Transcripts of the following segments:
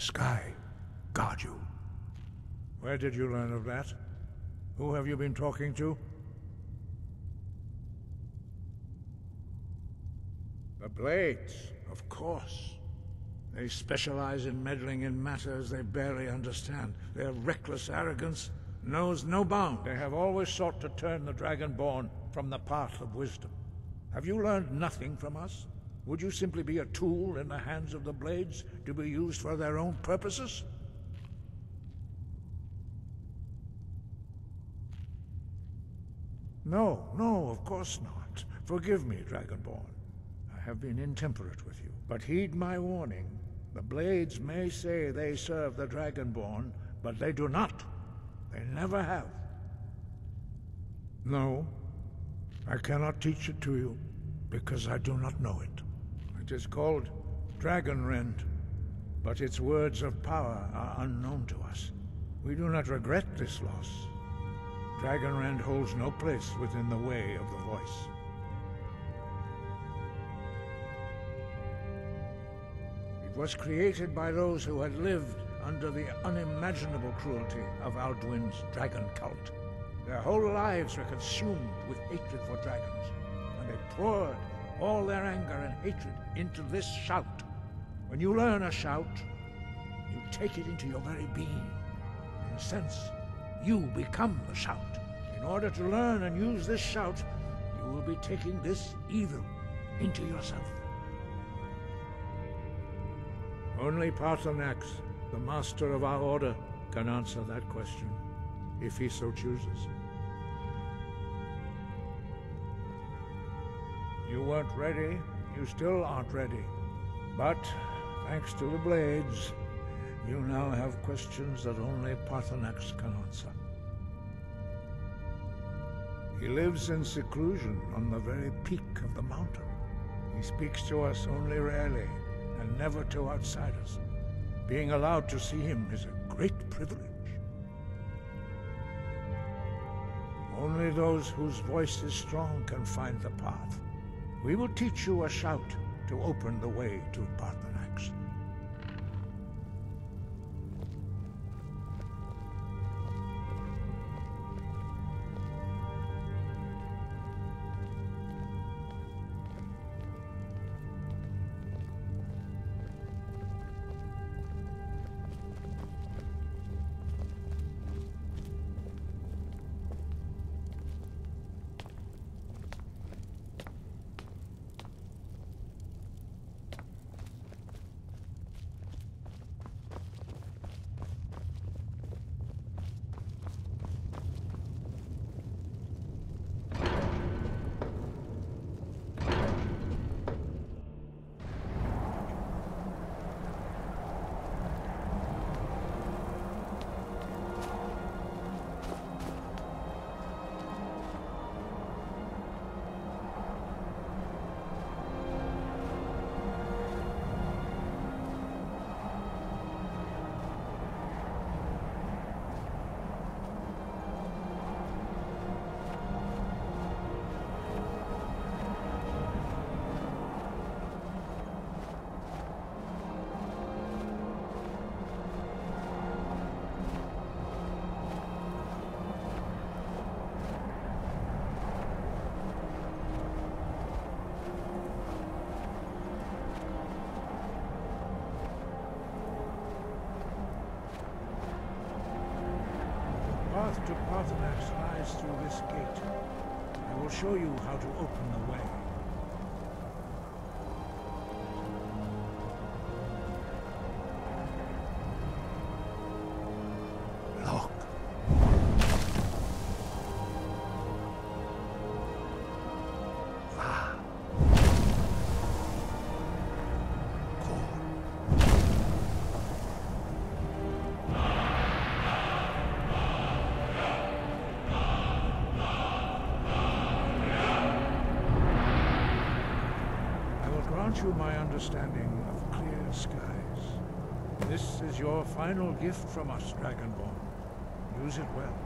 Sky guard you. Where did you learn of that? Who have you been talking to? The Blades, of course. They specialize in meddling in matters they barely understand. Their reckless arrogance knows no bound. They have always sought to turn the dragonborn from the path of wisdom. Have you learned nothing from us? Would you simply be a tool in the hands of the Blades to be used for their own purposes? No, of course not. Forgive me, Dragonborn. I have been intemperate with you. But heed my warning. The Blades may say they serve the Dragonborn, but they do not. They never have. No, I cannot teach it to you, because I do not know it. It is called Dragonrend, but its words of power are unknown to us. We do not regret this loss. Dragonrend holds no place within the way of the voice. It was created by those who had lived under the unimaginable cruelty of Alduin's dragon cult. Their whole lives were consumed with hatred for dragons, and they poured all their anger and hatred into this shout. When you learn a shout, you take it into your very being. In a sense, you become the shout. In order to learn and use this shout, you will be taking this evil into yourself. Only Paarthurnax, the master of our order, can answer that question, if he so chooses. You weren't ready, you still aren't ready. But, thanks to the Blades, you now have questions that only Paarthurnax can answer. He lives in seclusion on the very peak of the mountain. He speaks to us only rarely, and never to outsiders. Being allowed to see him is a great privilege. Only those whose voice is strong can find the path. We will teach you a shout to open the way to Paarthurnax. The path to Paarthurnax lies through this gate. I will show you how to open the way. Look. Ah. Grant you my understanding of clear skies. This is your final gift from us, Dragonborn. Use it well.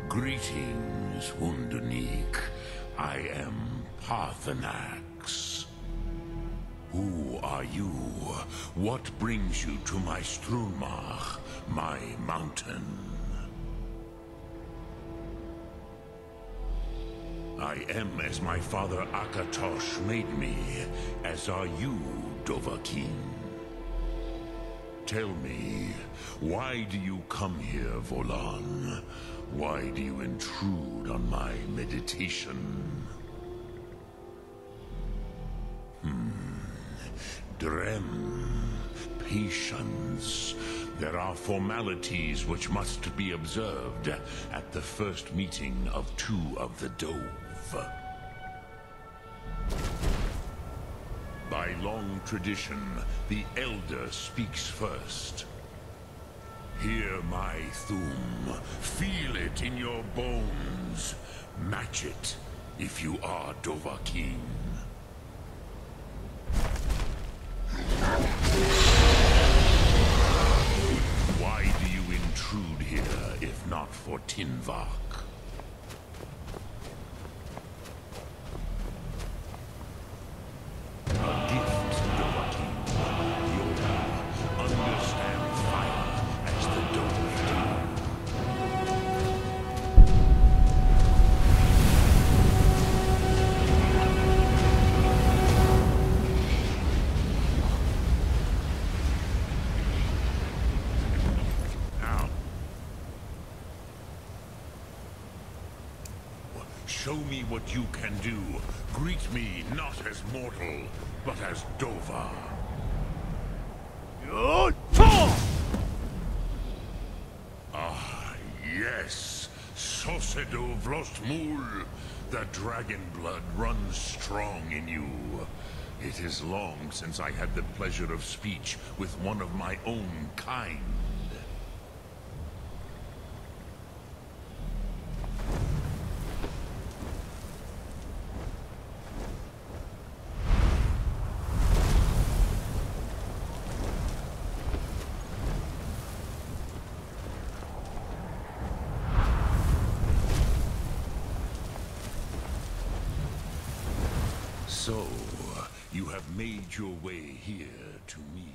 Greetings, Wunderneek. I am Parthenax. Who are you? What brings you to my Strunmach, my mountain? I am as my father Akatosh made me, as are you, Dovahkiin. Tell me, why do you come here, Volan? Why do you intrude on my meditation? Drem, patience. There are formalities which must be observed at the first meeting of two of the Dove. By long tradition, the Elder speaks first. Hear my Thum. Feel it in your bones. Match it, if you are Dovahkiin. Why do you intrude here, if not for Tinvak? Show me what you can do. Greet me not as mortal, but as Dova. Ah, yes. Sosedo Vlostmul. The dragon blood runs strong in you. It is long since I had the pleasure of speech with one of my own kind. So, you have made your way here to me.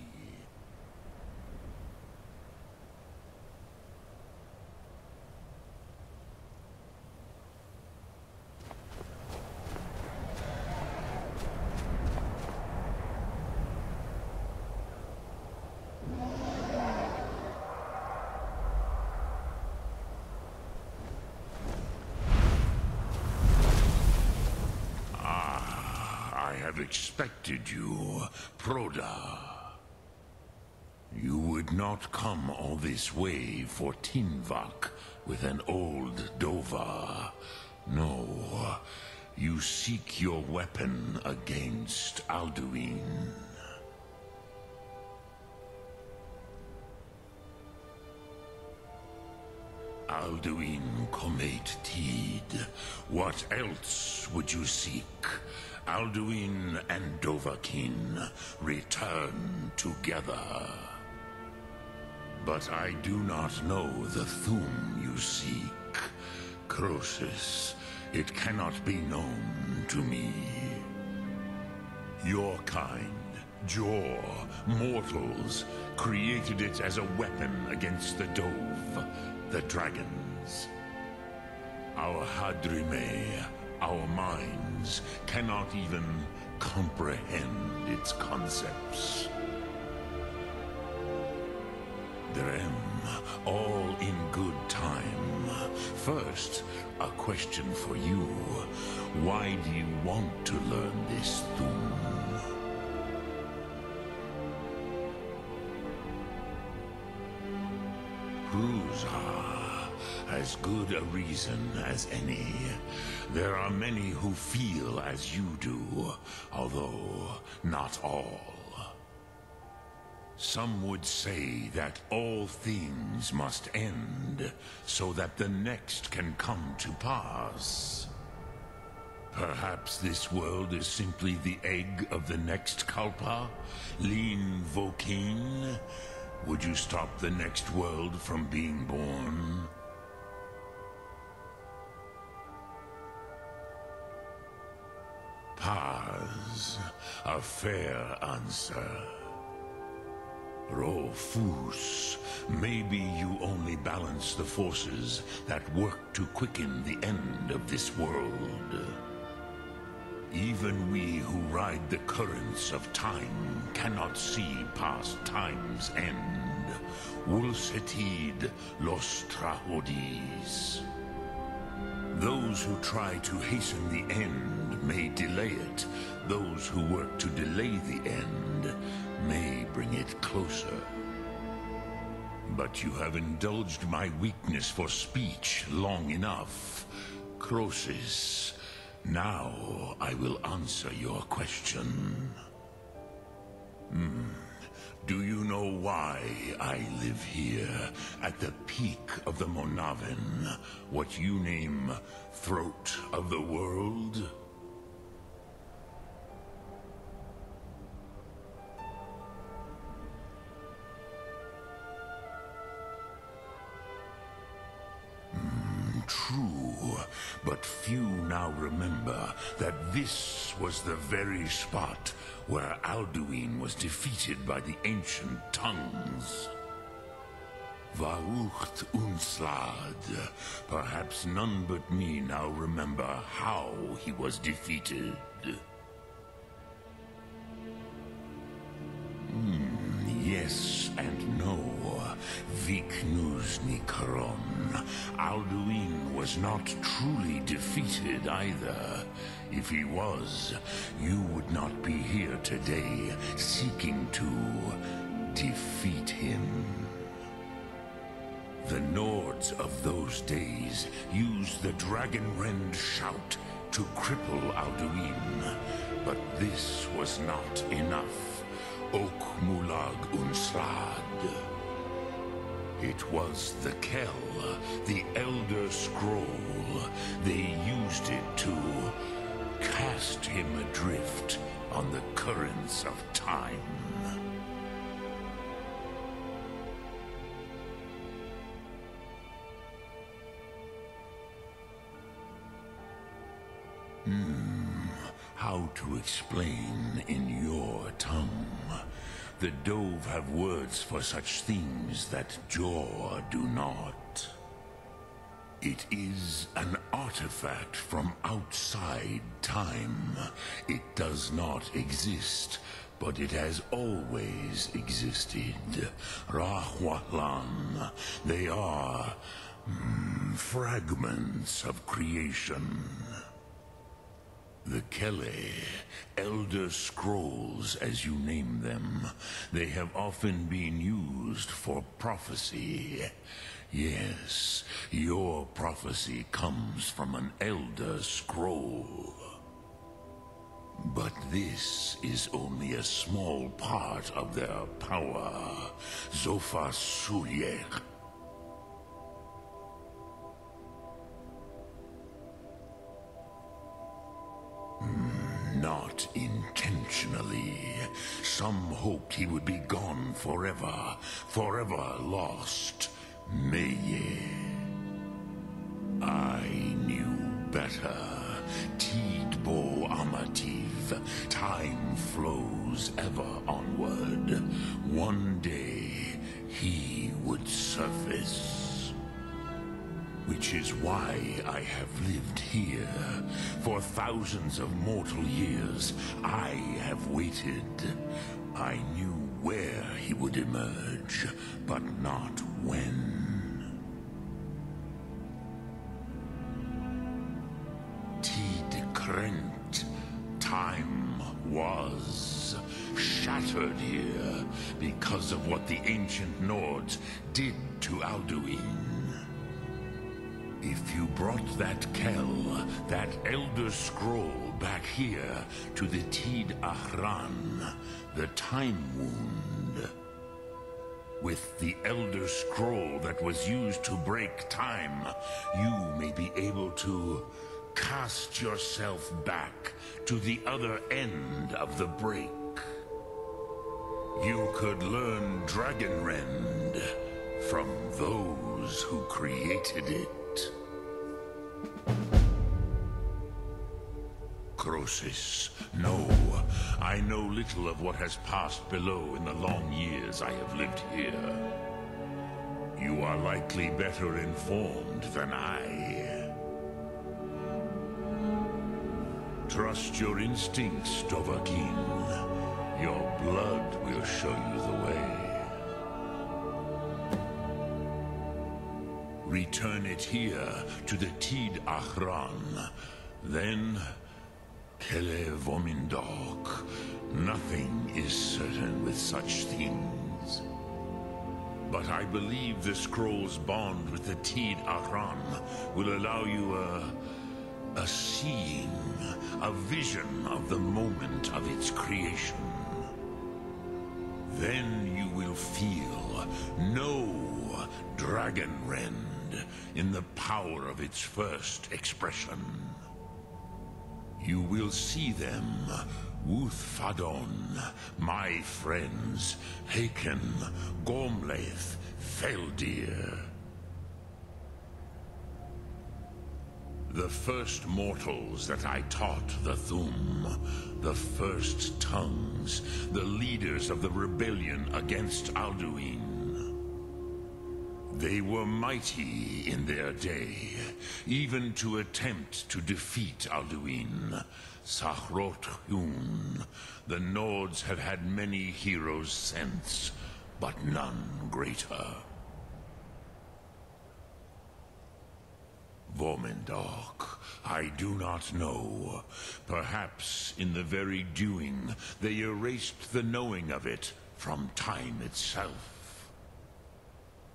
I expected you, Proda. You would not come all this way for Tinvak with an old Dova. No, you seek your weapon against Alduin. Alduin Comate Tid. What else would you seek? Alduin and Dovahkiin return together. But I do not know the Thum you seek. Croesus, it cannot be known to me. Your kind, Jor, mortals, created it as a weapon against the Dove, the dragons. Our Hadrime, our minds, cannot even comprehend its concepts. Drem, all in good time. First, a question for you. Why do you want to learn this Thum? As good a reason as any. There are many who feel as you do, although not all. Some would say that all things must end, so that the next can come to pass. Perhaps this world is simply the egg of the next Kalpa, Lin Vokin. Would you stop the next world from being born? Paz, a fair answer. Rofus, maybe you only balance the forces that work to quicken the end of this world. Even we who ride the currents of time cannot see past time's end. Wulsetid los trahodis. Those who try to hasten the end may delay it. Those who work to delay the end may bring it closer. But you have indulged my weakness for speech long enough. Croesus, now I will answer your question. Do you know why I live here, at the peak of the Monavin, what you name Throat of the World? True, but few now remember that this was the very spot where Alduin was defeated by the ancient tongues. Vaucht Unslad. Perhaps none but me now remember how he was defeated. Yes and no. Viknuzny Karon. Alduin was not truly defeated either. If he was, you would not be here today seeking to defeat him. The nords of those days used the dragon rend shout to cripple Alduin, but this was not enough. Ok Mulag Unsrad. It was the Kell, the Elder Scroll. They used it to cast him adrift on the currents of time. How to explain in your tongue? The Dove have words for such things that Jor do not. It is an artifact from outside time. It does not exist, but it has always existed. Rahwalan. They are fragments of creation. The Kele, Elder Scrolls as you name them, they have often been used for prophecy. Yes, your prophecy comes from an Elder Scroll. But this is only a small part of their power. Zofa Suyek. Not intentionally. Some hoped he would be gone forever, forever lost. Meye. I knew better. Tidbo Amativ. Time flows ever onward. One day, he would surface. Which is why I have lived here. For thousands of mortal years, I have waited. I knew where he would emerge, but not when. Tid Krent. Time was shattered here because of what the ancient Nords did to Alduin. If you brought that Kell, that Elder Scroll back here to the Tid Ahran, the Time Wound, with the Elder Scroll that was used to break time, you may be able to cast yourself back to the other end of the break. You could learn Dragonrend from those who created it. Crosis, no. I know little of what has passed below in the long years I have lived here. You are likely better informed than I. Trust your instincts, Dovahkiin. Your blood will show you the way. Return it here to the Tid Ahran. Then, Kele Vomindok. Nothing is certain with such things. But I believe the scroll's bond with the Tid Ahran will allow you a seeing, a vision of the moment of its creation. Then you will feel, know Dragonrend in the power of its first expression. You will see them, Wuthfadon, my friends, Haken, Gormlaith, Feldir. The first mortals that I taught the Thum, the first tongues, the leaders of the rebellion against Alduin. They were mighty in their day, even to attempt to defeat Alduin. Sahrot Hun, the Nords have had many heroes since, but none greater. Vomindok, I do not know. Perhaps in the very doing, they erased the knowing of it from time itself.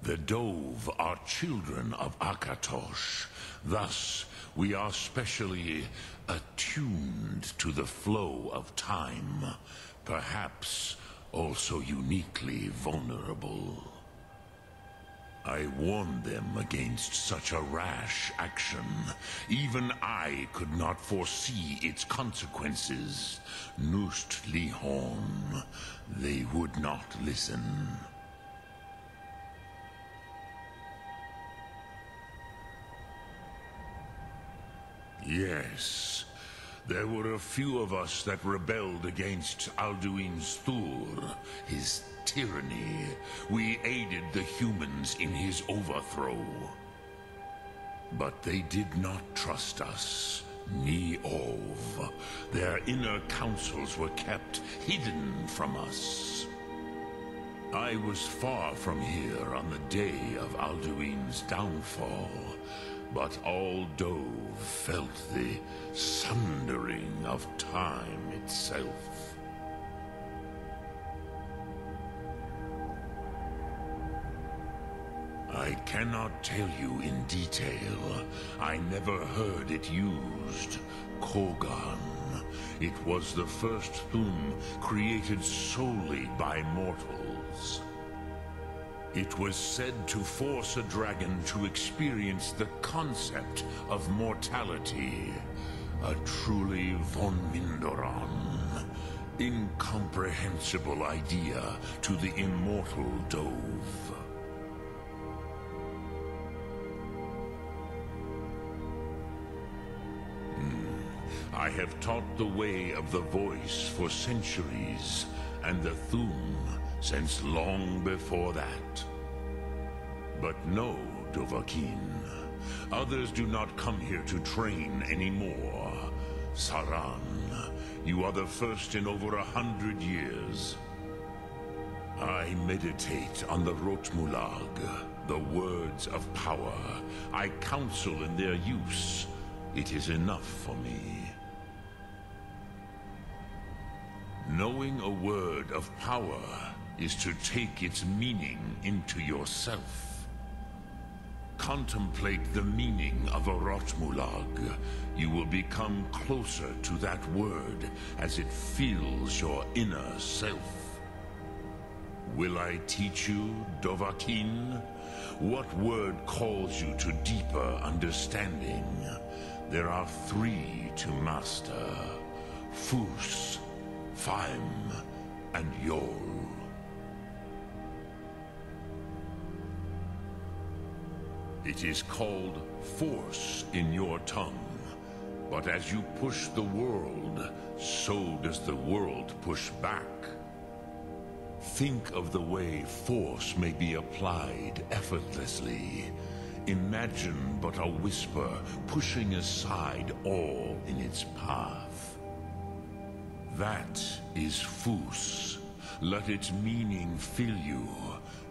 The Dove are children of Akatosh. Thus, We are specially attuned to the flow of time, perhaps also uniquely vulnerable. I warned them against such a rash action. Even I could not foresee its consequences. Nust Lihorn, they would not listen. Yes, there were a few of us that rebelled against Alduin's Thur, his tyranny. We aided the humans in his overthrow. But they did not trust us, ni Ov. Their inner counsels were kept hidden from us. I was far from here on the day of Alduin's downfall, but all Dove felt the sundering of time itself. I cannot tell you in detail. I never heard it used. Kogan. It was the first Thum created solely by mortals. It was said to force a dragon to experience the concept of mortality. A truly von Mindoran. Incomprehensible idea to the immortal Dove. I have taught the way of the voice for centuries, and the Thum since long before that. But no, Dovahkiin. Others do not come here to train anymore. Saran, you are the first in over 100 years. I meditate on the Rotmulag, the words of power. I counsel in their use. It is enough for me. Knowing a word of power is to take its meaning into yourself. Contemplate the meaning of a Rotmulag. You will become closer to that word as it fills your inner self. Will I teach you, Dovahkiin? What word calls you to deeper understanding? There are 3 to master. Fus, Faim, and Yol. It is called force in your tongue. But as you push the world, so does the world push back. Think of the way force may be applied effortlessly. Imagine but a whisper pushing aside all in its path. That is Fus. Let its meaning fill you.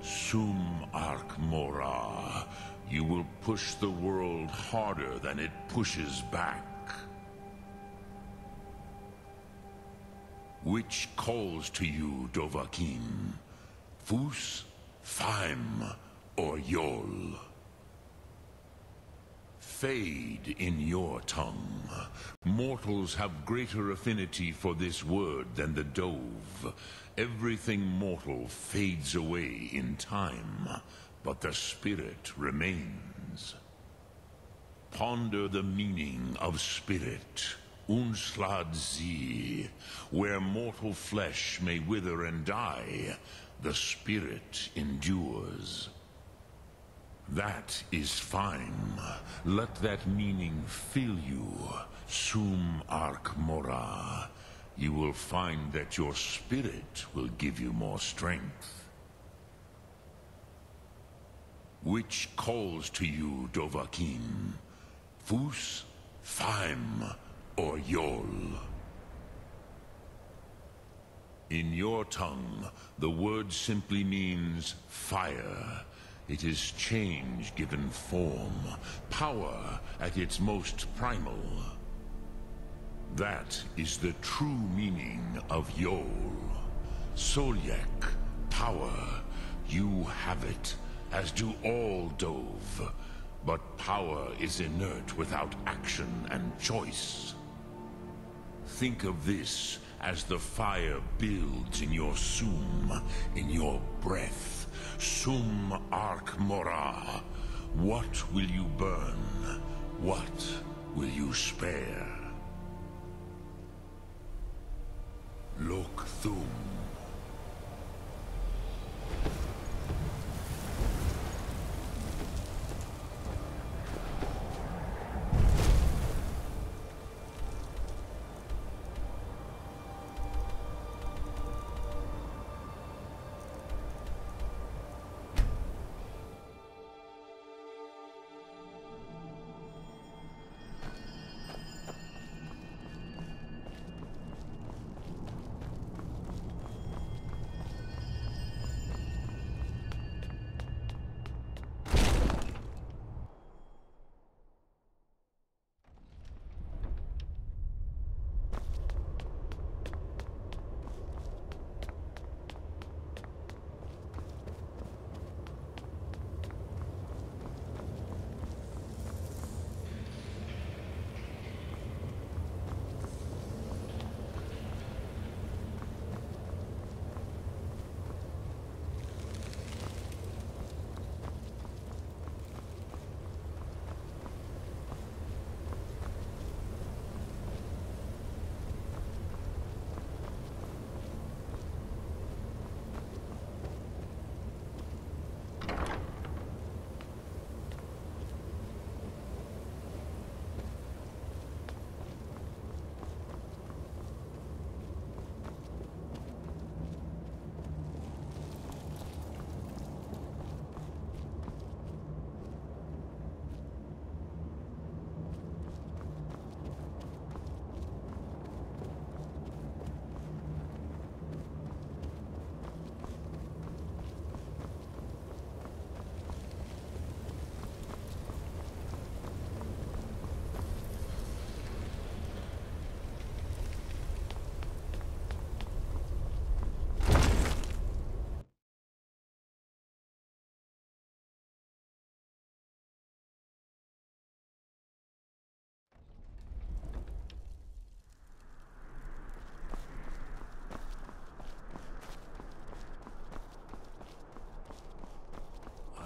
Sum Ark Mora. You will push the world harder than it pushes back. Which calls to you, Dovahkiin? Fus, Faim, or Yol? Fade in your tongue. Mortals have greater affinity for this word than the Dove. Everything mortal fades away in time, but the spirit remains. Ponder the meaning of spirit. Unslad Zi. Where mortal flesh may wither and die, the spirit endures. That is fine. Let that meaning fill you. Sum Ark Mora. You will find that your spirit will give you more strength. Which calls to you, Dovahkiin? Fus, Faim, or Yol? In your tongue, the word simply means fire. It is change given form, power at its most primal. That is the true meaning of Yol. Solyek, power. You have it, as do all Dove. But power is inert without action and choice. Think of this as the fire builds in your sum, in your breath. Sum arc mora. What will you burn? What will you spare? Loc thum.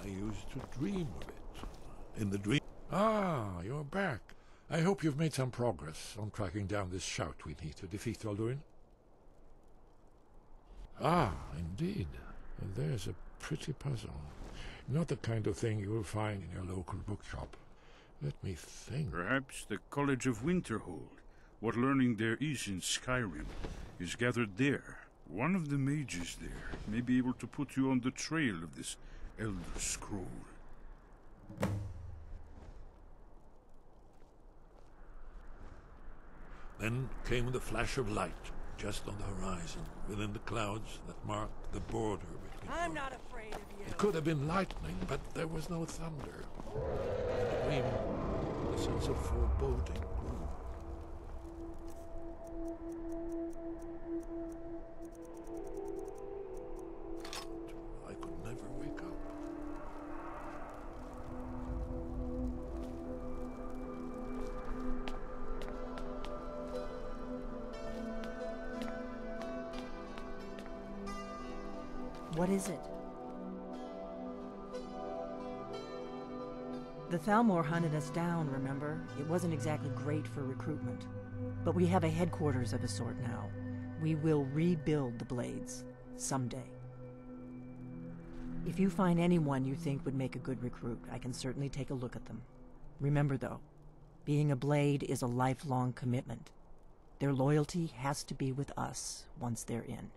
I used to dream of it. In the dream... Ah, you're back. I hope you've made some progress on tracking down this shout we need to defeat Alduin. Ah, indeed. There's a pretty puzzle. Not the kind of thing you will find in your local bookshop. Let me think. Perhaps the College of Winterhold. What learning there is in Skyrim is gathered there. One of the mages there may be able to put you on the trail of this Elder Scroll. Then came the flash of light, just on the horizon, within the clouds that marked the border between... I'm not afraid of you. It could have been lightning, but there was no thunder. In the dream, the sense of foreboding grew. I could never wake up. What is it? The Thalmor hunted us down, remember? It wasn't exactly great for recruitment. But we have a headquarters of a sort now. We will rebuild the Blades. Someday. If you find anyone you think would make a good recruit, I can certainly take a look at them. Remember, though, being a Blade is a lifelong commitment. Their loyalty has to be with us once they're in.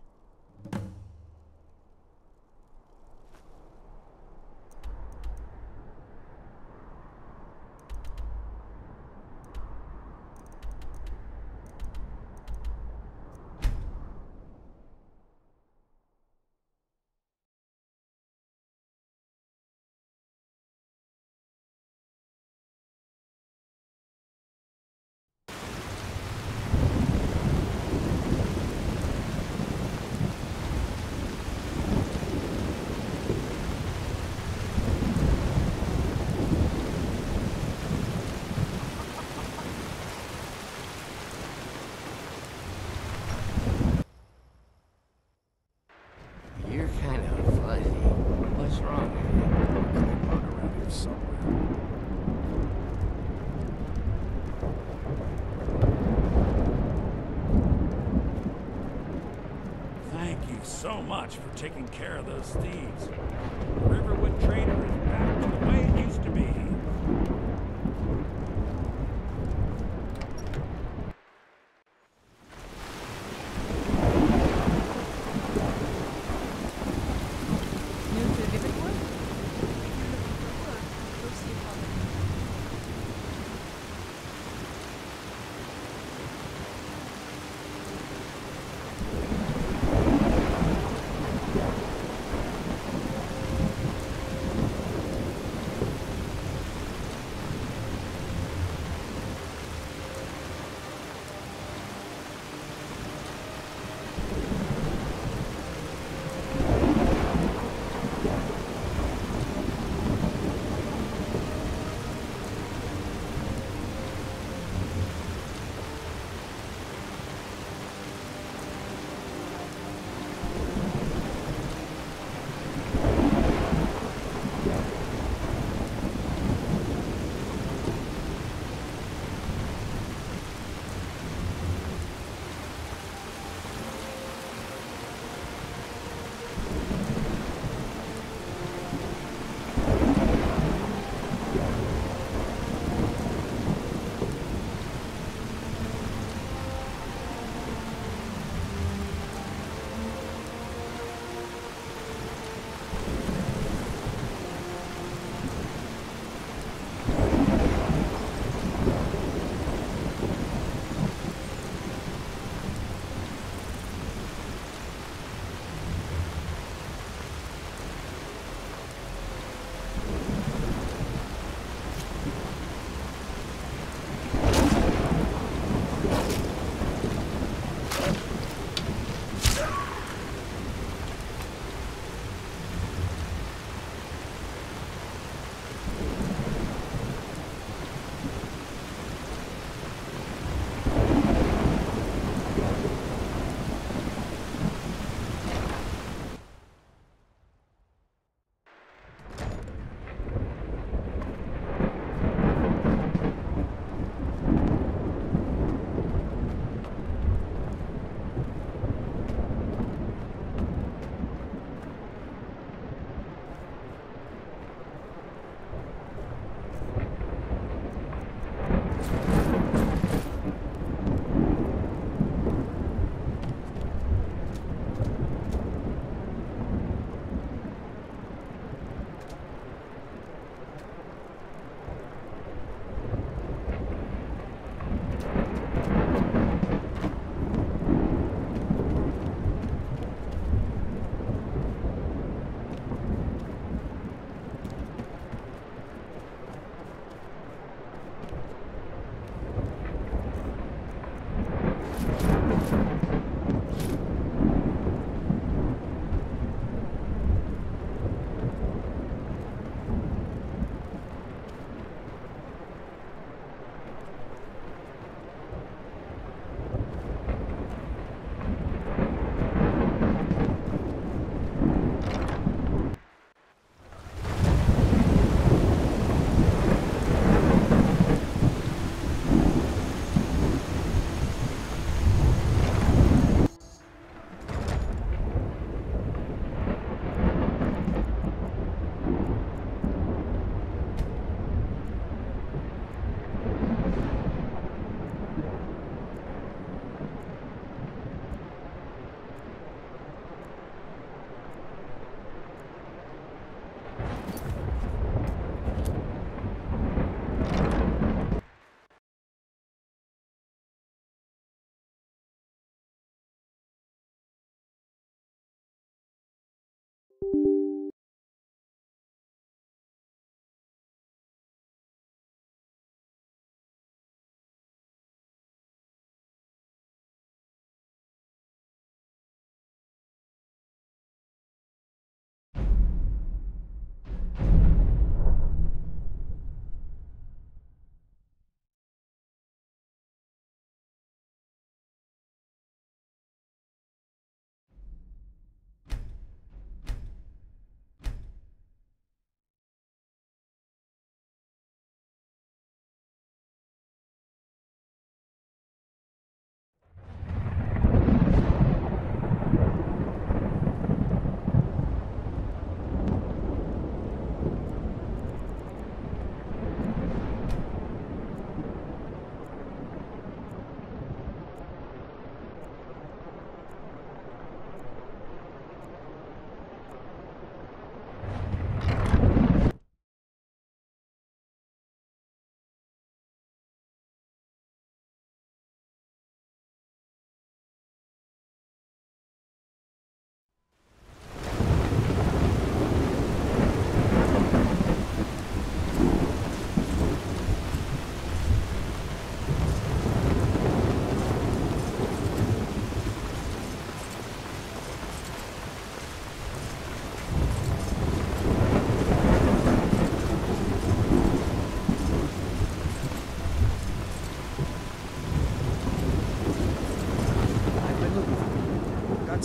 much for taking care of those thieves. The Riverwood Trader is back to the way it used to be. New to Liverpool? If you're looking for work, go see a colleague.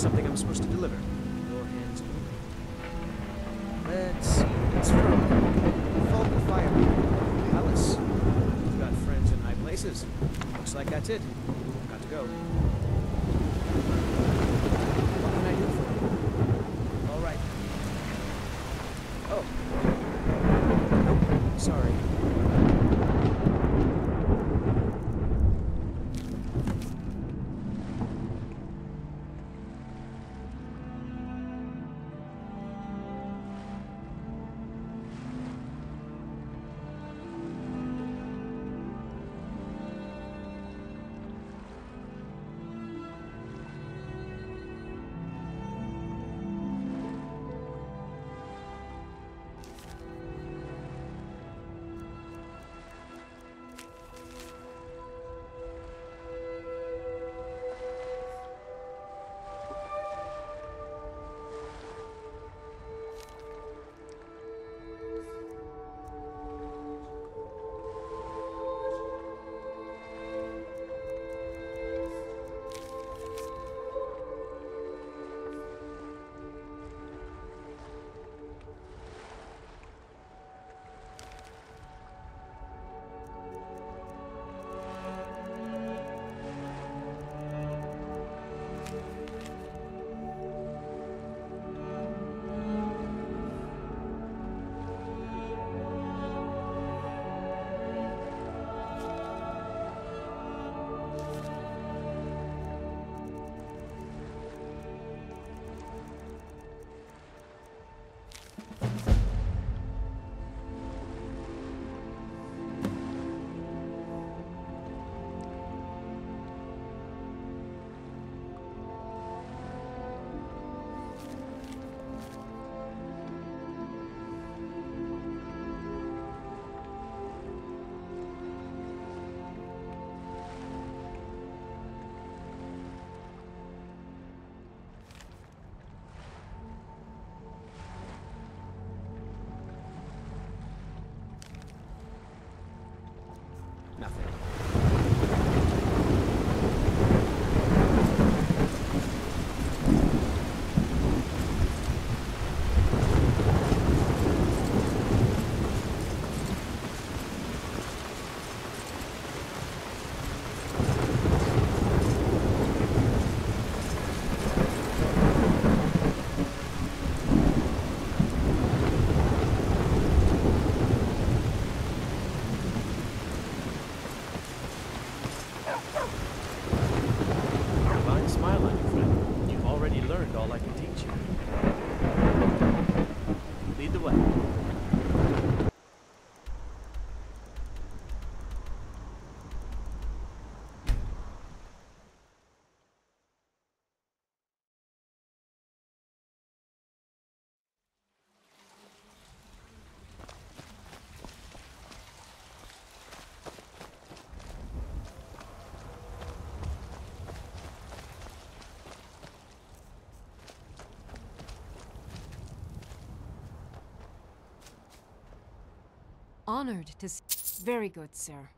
something I'm supposed to deliver. Your hands only. Let's see. It's from Falcon Fire Palace. You've got friends in high places. Looks like that's it. Got to go. What can I do for you? All right. Oh. Nope. Sorry. Nothing. Smile on you, friend. You've already learned all I can teach you. Lead the way. Honored to Very good, sir.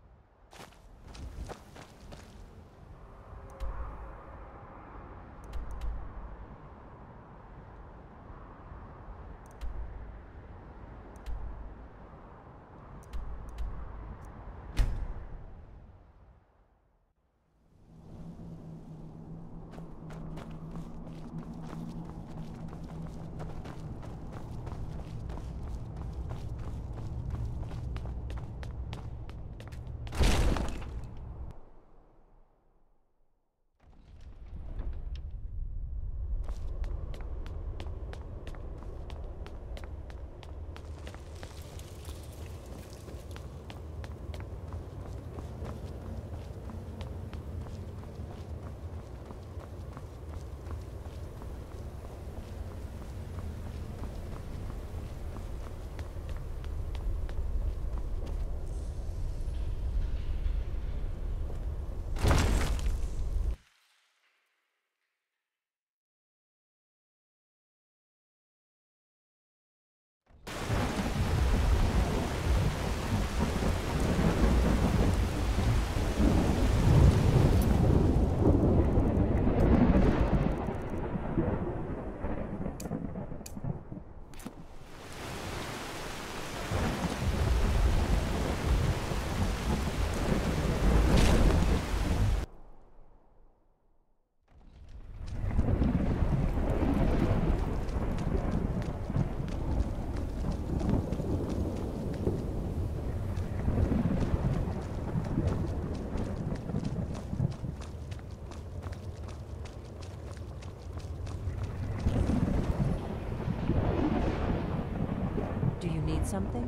something?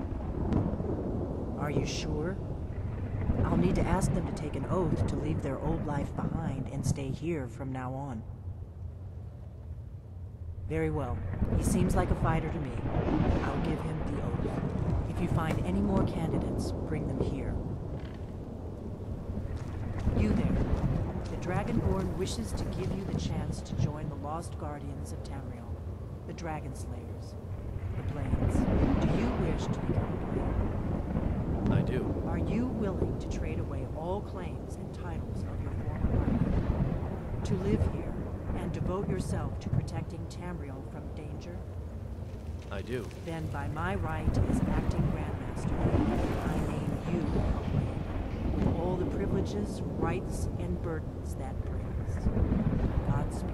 Are you sure? I'll need to ask them to take an oath to leave their old life behind and stay here from now on. Very well. He seems like a fighter to me. I'll give him the oath. If you find any more candidates, bring them here. You there. The Dragonborn wishes to give you the chance to join the Lost Guardians of Tamerial, the Dragon Slayers, the Blades. Do you wish to become a Blade? I do. Are you willing to trade away all claims and titles of your former life? To live here and devote yourself to protecting Tamerial from danger? I do. Then by my right as acting Grandmaster, I name you a Blade, with all the privileges, rights, and burdens that brings. Godspeed.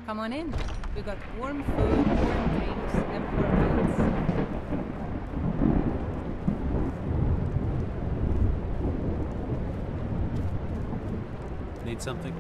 Come on in. We got warm food, warm drinks, and warm meals. Need something?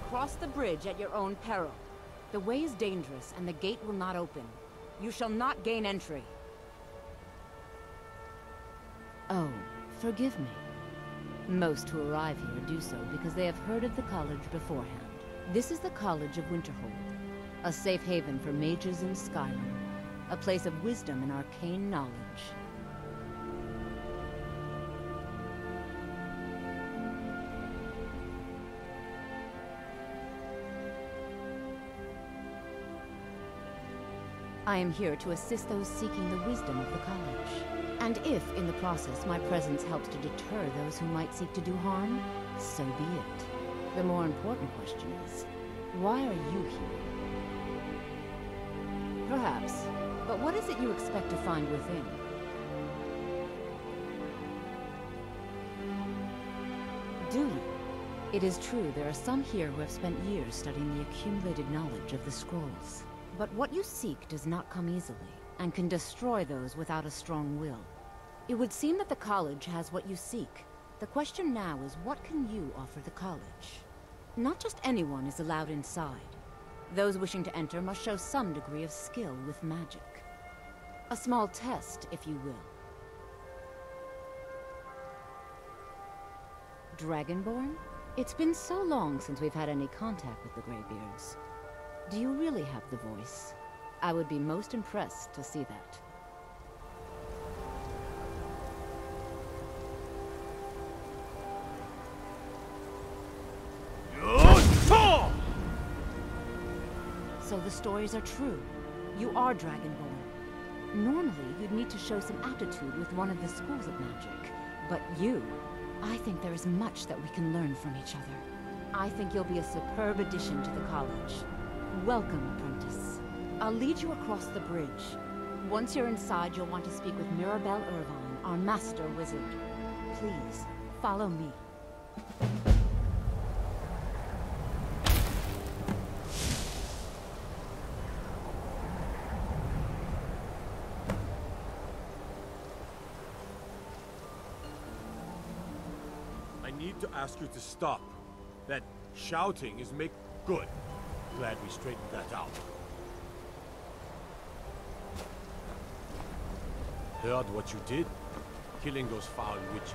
Cross the bridge at your own peril. The way is dangerous, and the gate will not open. You shall not gain entry. Oh, forgive me. Most who arrive here do so because they have heard of the college beforehand. This is the College of Winterhold, a safe haven for mages in Skyrim, a place of wisdom and arcane knowledge. I am here to assist those seeking the wisdom of the college. And if, in the process, my presence helps to deter those who might seek to do harm, so be it. The more important question is, why are you here? Perhaps, but what is it you expect to find within? Do you? It is true there are some here who have spent years studying the accumulated knowledge of the scrolls. But what you seek does not come easily, and can destroy those without a strong will. It would seem that the college has what you seek. The question now is, what can you offer the college? Not just anyone is allowed inside. Those wishing to enter must show some degree of skill with magic. A small test, if you will. Dragonborn? It's been so long since we've had any contact with the Greybeards. Do you really have the voice? I would be most impressed to see that. So the stories are true. You are Dragonborn. Normally, you'd need to show some aptitude with one of the schools of magic. But you, I think there is much that we can learn from each other. I think you'll be a superb addition to the college. Welcome, apprentice. I'll lead you across the bridge. Once you're inside, you'll want to speak with Mirabelle Irvine, our master wizard. Please, follow me. I need to ask you to stop. That shouting is good. Glad we straightened that out. Heard what you did? Killing those foul witches.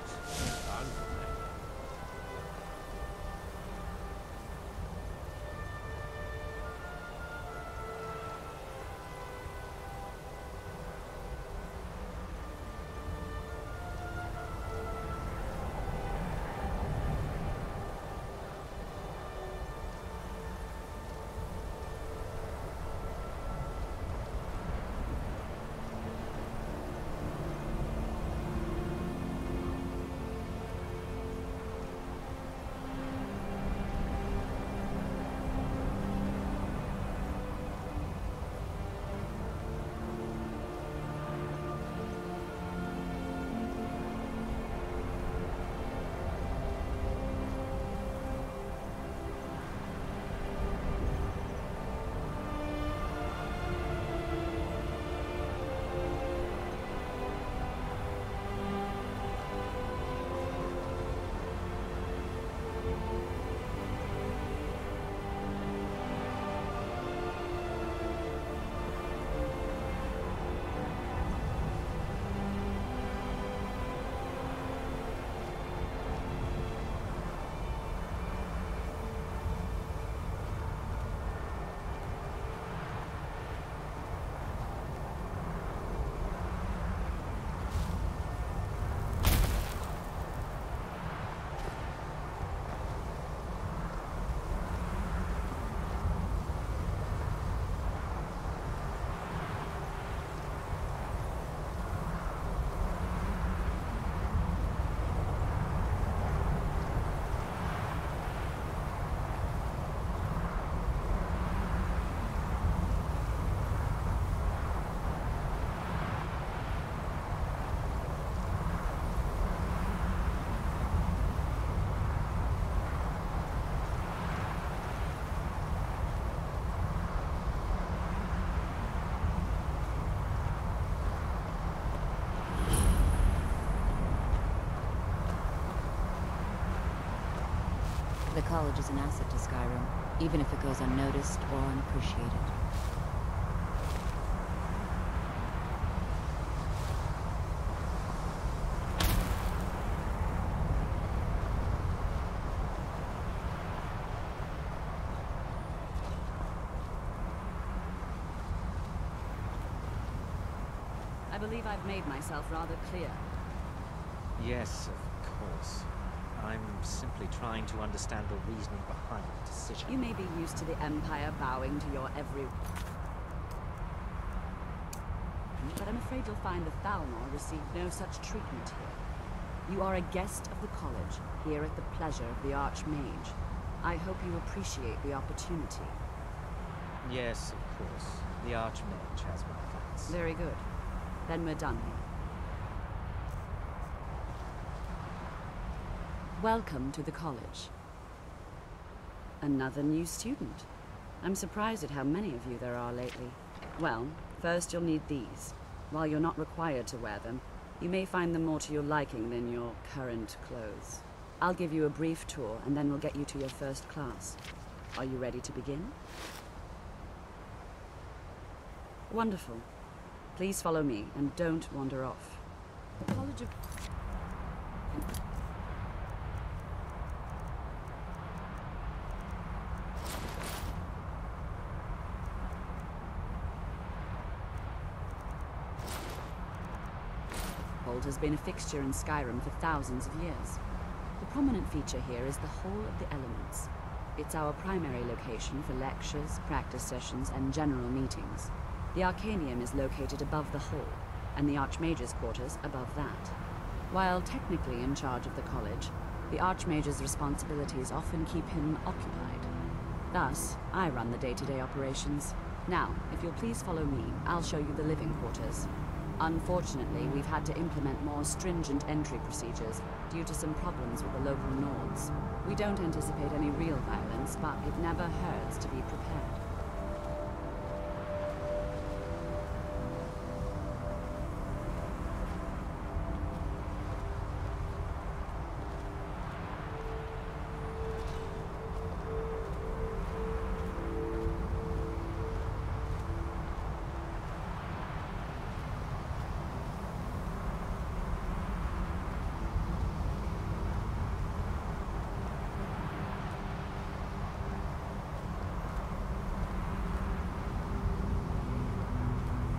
The college is an asset to Skyrim, even if it goes unnoticed or unappreciated. I believe I've made myself rather clear. Yes, of course. I'm simply trying to understand the reasoning behind the decision. You may be used to the Empire bowing to your every... but I'm afraid you'll find the Thalmor received no such treatment here. You are a guest of the college, here at the pleasure of the Archmage. I hope you appreciate the opportunity. Yes, of course. The Archmage has my thoughts. Very good. Then we're done here. Welcome to the college. Another new student. I'm surprised at how many of you there are lately. Well, first you'll need these. While you're not required to wear them, you may find them more to your liking than your current clothes. I'll give you a brief tour, and then we'll get you to your first class. Are you ready to begin? Wonderful. Please follow me, and don't wander off. The College of... has been a fixture in Skyrim for thousands of years. The prominent feature here is the Hall of the Elements. It's our primary location for lectures, practice sessions, and general meetings. The Arcanium is located above the hall, and the Archmage's quarters above that. While technically in charge of the college, the Archmage's responsibilities often keep him occupied. Thus, I run the day-to-day operations. Now, if you'll please follow me, I'll show you the living quarters. Unfortunately, we've had to implement more stringent entry procedures due to some problems with the local nords. We don't anticipate any real violence, but it never hurts to be prepared.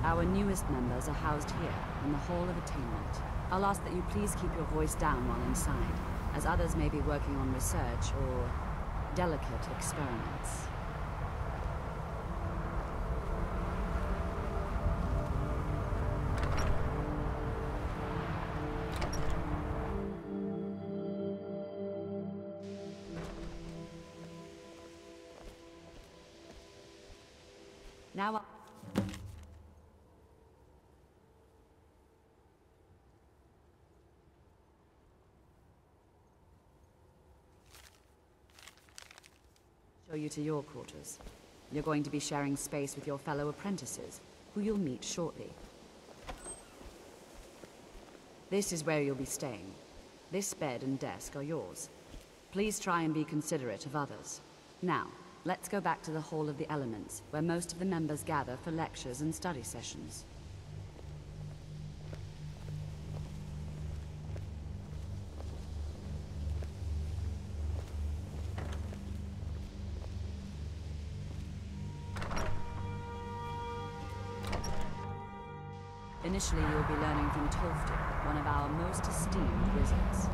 Our newest members are housed here, in the Hall of Attainment. I'll ask that you please keep your voice down while inside, as others may be working on research or delicate experiments. Now show you to your quarters. You're going to be sharing space with your fellow apprentices, who you'll meet shortly. This is where you'll be staying. This bed and desk are yours. Please try and be considerate of others. Now, let's go back to the Hall of the Elements, where most of the members gather for lectures and study sessions. Initially, you'll be learning from Tolfdir, one of our most esteemed wizards.